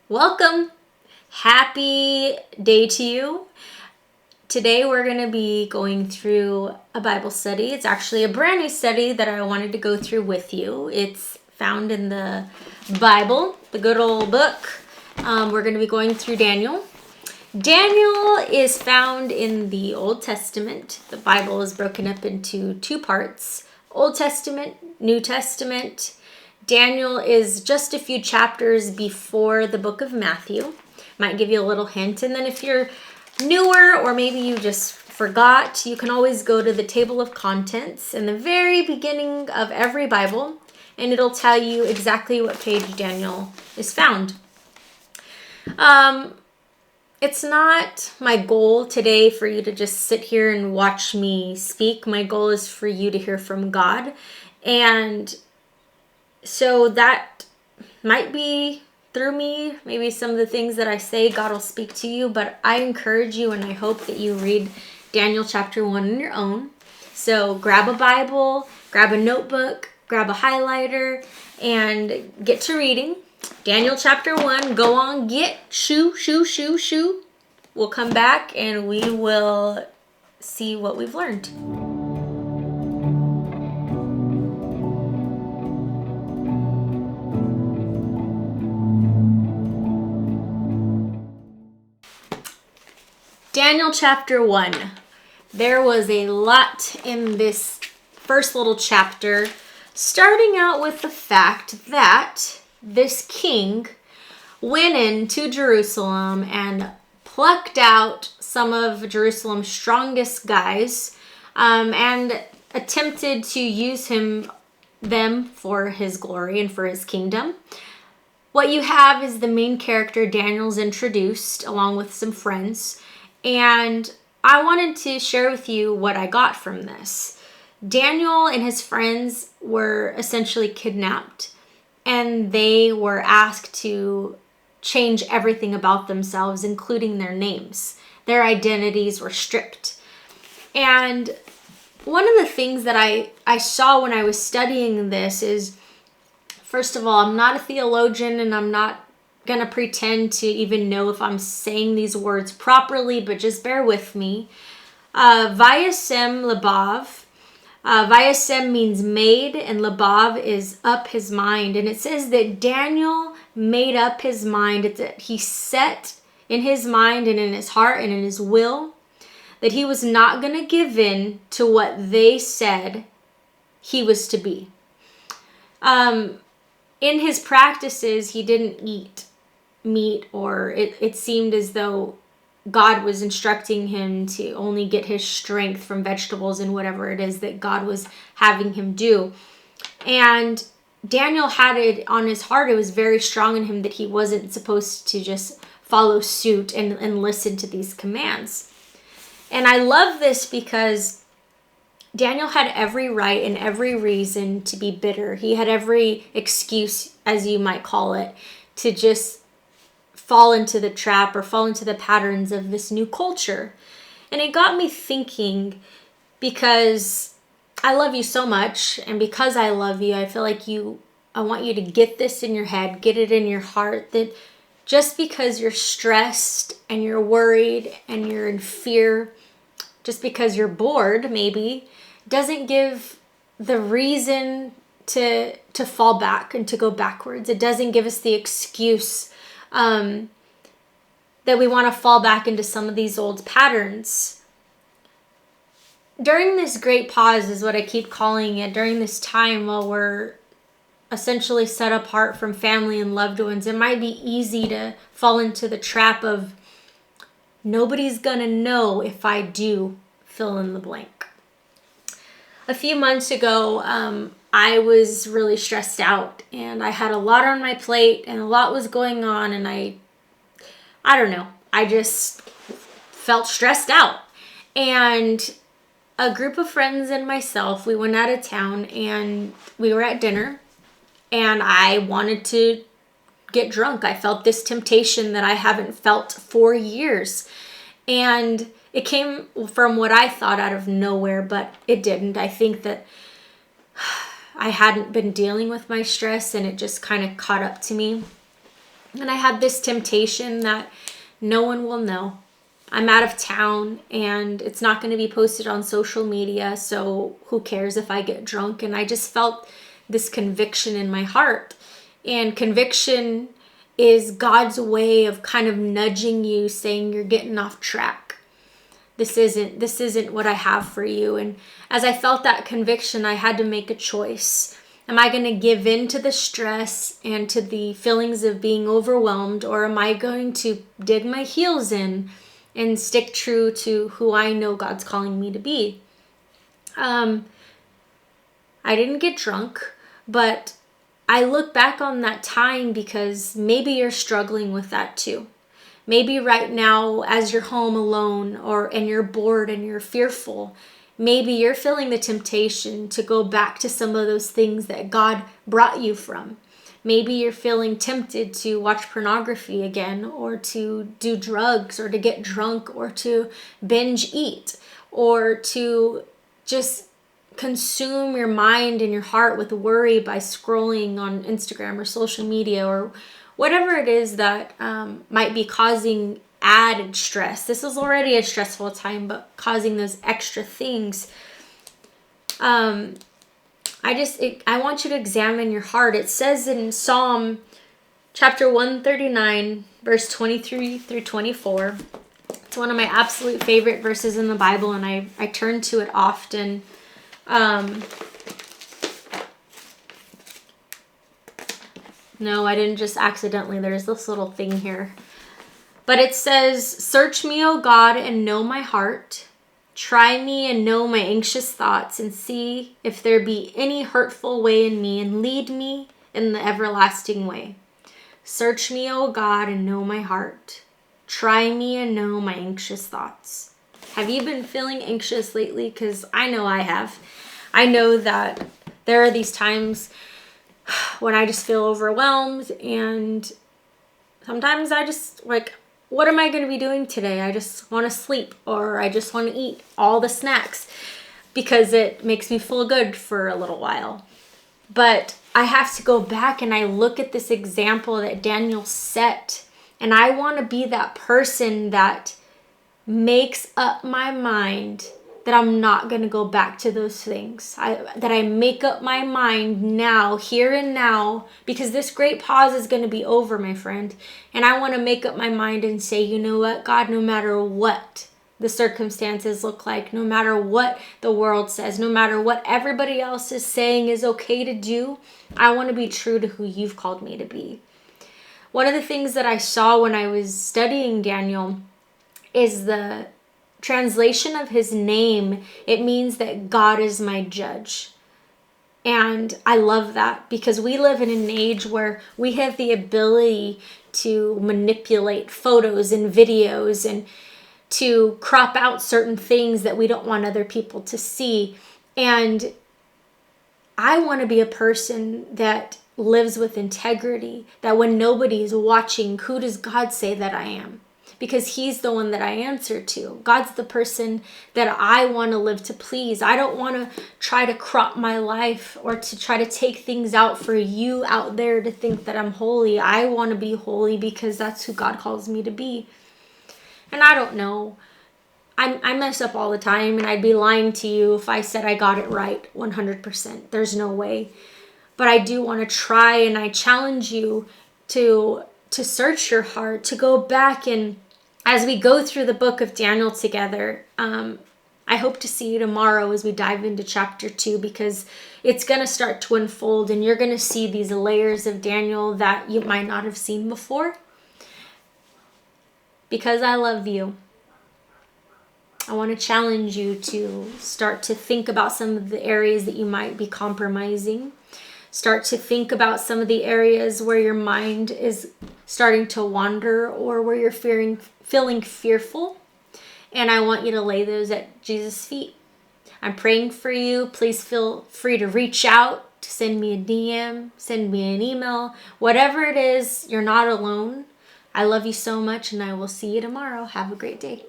Welcome. Happy day to you. Today we're going to be going through a Bible study. It's actually a brand new study that I wanted to go through with you. It's found in the Bible, the good old book. We're going to be going through Daniel. Daniel is found in the Old Testament. The Bible is broken up into two parts: Old Testament, New Testament. Daniel is just a few chapters before the book of Matthew. Might give you a little hint. And then if you're newer or maybe you just forgot, you can always go to the table of contents in the very beginning of every Bible, and it'll tell you exactly what page Daniel is found. It's not my goal today for you to just sit here and watch me speak. My goal is for you to hear from God. And so that might be through me, maybe some of the things that I say, God will speak to you, but I encourage you and I hope that you read Daniel chapter 1 on your own. So grab a Bible, grab a notebook, grab a highlighter, and get to reading. Daniel chapter 1, go on, shoo. We'll come back and we will see what we've learned. Daniel chapter 1. There was a lot in this first little chapter, starting out with the fact that this king went into Jerusalem and plucked out some of Jerusalem's strongest guys and attempted to use them for his glory and for his kingdom. What you have is the main character, Daniel's introduced along with some friends. And I wanted to share with you what I got from this. Daniel and his friends were essentially kidnapped, and they were asked to change everything about themselves, including their names. Their identities were stripped. And one of the things that I saw when I was studying this is, first of all, I'm not a theologian and I'm not going to pretend to even know if I'm saying these words properly, but just bear with me. Vayasem Labav. Vayasem means made, and Labav is up his mind. And it says that Daniel made up his mind. It's that he set in his mind and in his heart and in his will that he was not going to give in to what they said he was to be. In his practices, he didn't eat meat, or it seemed as though God was instructing him to only get his strength from vegetables and whatever it is that God was having him do. And Daniel had it on his heart. It was very strong in him that he wasn't supposed to just follow suit and listen to these commands. And I love this because Daniel had every right and every reason to be bitter. He had every excuse, as you might call it, to just fall into the trap or fall into the patterns of this new culture. And it got me thinking, because I love you so much, and because I love you, I feel like I want you to get this in your head, get it in your heart, that just because you're stressed and you're worried and you're in fear, just because you're bored maybe, doesn't give the reason to fall back and to go backwards. It doesn't give us the excuse that we want to fall back into some of these old patterns. During this great pause is what I keep calling it, during this time while we're essentially set apart from family and loved ones, it might be easy to fall into the trap of nobody's gonna know if I do fill in the blank. A few months ago, I was really stressed out and I had a lot on my plate and a lot was going on, and I don't know, I just felt stressed out. And a group of friends and myself, we went out of town and we were at dinner, and I wanted to get drunk. I felt this temptation that I haven't felt for years. And it came from what I thought out of nowhere, but it didn't. I think that I hadn't been dealing with my stress and it just kind of caught up to me. And I had this temptation that no one will know. I'm out of town and it's not going to be posted on social media, so who cares if I get drunk? And I just felt this conviction in my heart. And conviction is God's way of kind of nudging you, saying you're getting off track. This isn't what I have for you. And as I felt that conviction, I had to make a choice. Am I going to give in to the stress and to the feelings of being overwhelmed, or am I going to dig my heels in and stick true to who I know God's calling me to be? I didn't get drunk, but I look back on that time because maybe you're struggling with that too. Maybe right now, as you're home alone and you're bored and you're fearful, maybe you're feeling the temptation to go back to some of those things that God brought you from. Maybe you're feeling tempted to watch pornography again, or to do drugs, or to get drunk, or to binge eat, or to just consume your mind and your heart with worry by scrolling on Instagram or social media, or whatever it is that might be causing added stress. This is already a stressful time, but causing those extra things. I want you to examine your heart. It says in Psalm chapter 139, verse 23 through 24. It's one of my absolute favorite verses in the Bible, and I turn to it often. No, I didn't just accidentally. There's this little thing here. But it says, "Search me, O God, and know my heart. Try me and know my anxious thoughts, and see if there be any hurtful way in me, and lead me in the everlasting way. Search me, O God, and know my heart. Try me and know my anxious thoughts." Have you been feeling anxious lately? Because I know I have. I know that there are these times when I just feel overwhelmed, and sometimes I just what am I going to be doing today? I just want to sleep, or I just want to eat all the snacks because it makes me feel good for a little while. But I have to go back and I look at this example that Daniel set, and I want to be that person that makes up my mind that I'm not going to go back to those things. That I make up my mind now, here and now, because this great pause is going to be over, my friend. And I want to make up my mind and say, you know what, God, no matter what the circumstances look like, no matter what the world says, no matter what everybody else is saying is okay to do, I want to be true to who you've called me to be. One of the things that I saw when I was studying Daniel is the translation of his name. It means that God is my judge. And I love that because we live in an age where we have the ability to manipulate photos and videos and to crop out certain things that we don't want other people to see. And I want to be a person that lives with integrity, that when nobody is watching, who does God say that I am? Because he's the one that I answer to. God's the person that I want to live to please. I don't want to try to crop my life or to try to take things out for you out there to think that I'm holy. I want to be holy because that's who God calls me to be. And I don't know. I mess up all the time, and I'd be lying to you if I said I got it right 100%. There's no way. But I do want to try, and I challenge you to search your heart, to go back, and as we go through the book of Daniel together, I hope to see you tomorrow as we dive into chapter 2, because it's going to start to unfold and you're going to see these layers of Daniel that you might not have seen before. Because I love you, I want to challenge you to start to think about some of the areas that you might be compromising. Start to think about some of the areas where your mind is starting to wander or where you're feeling fearful. And I want you to lay those at Jesus' feet. I'm praying for you. Please feel free to reach out, to send me a DM, send me an email. Whatever it is, you're not alone. I love you so much, and I will see you tomorrow. Have a great day.